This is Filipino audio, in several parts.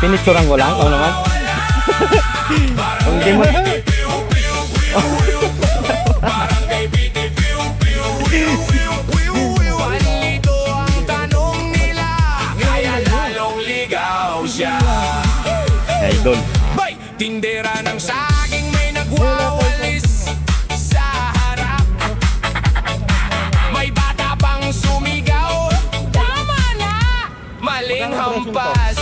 Pinicturan ko lang, ikaw naman. Kung di mo... Palito ang tanong nila, kaya lalong ligaw siya. Idol. Bay, tindera ng saging may nagwawalis sa harap. May bata pang sumigaw, tama na, maling hampas.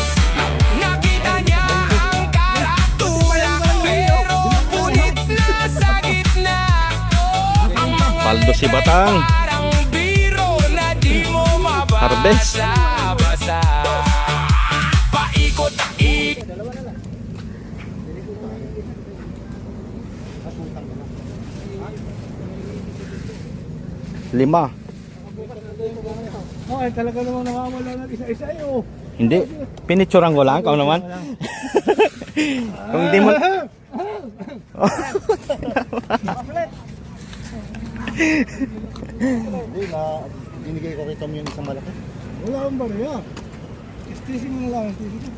Nakita niya ang karatulak, pero punit na sa gitna. Ang mga Paldo si Batang. parang biro na di mo Harvest. mabasa-basa. Paikot-ikot. Lima. Ay, talaga namang nawawala ng isa-isa eh, oh. Hindi. Pinicturan ko lang, ikaw naman. Kung di mo... Hindi na, binigay ko kay Tom yung isang malaki. Wala akong bariya. Istising mo lang, istising.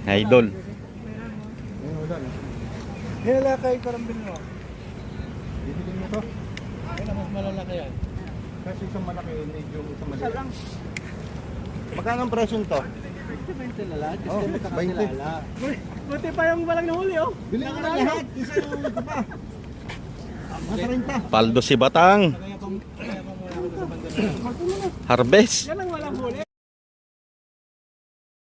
Idol. Ayun, wala na. Hila kay karambil mo. Bibigyan mo to. Ay, na mas malalaki yan. Kasi isang malaki, medyo isang malaki. Magkano ang presyo nito? 20 lala, just Oh, kami 20. kakakilala. Buti pa yung walang nahuli, oh. Bili ko na lahat. Isa yung ito pa. Mas 30. Paldo si Batang. Kaya pang wala ako sa banda na. Harvest. Yan ang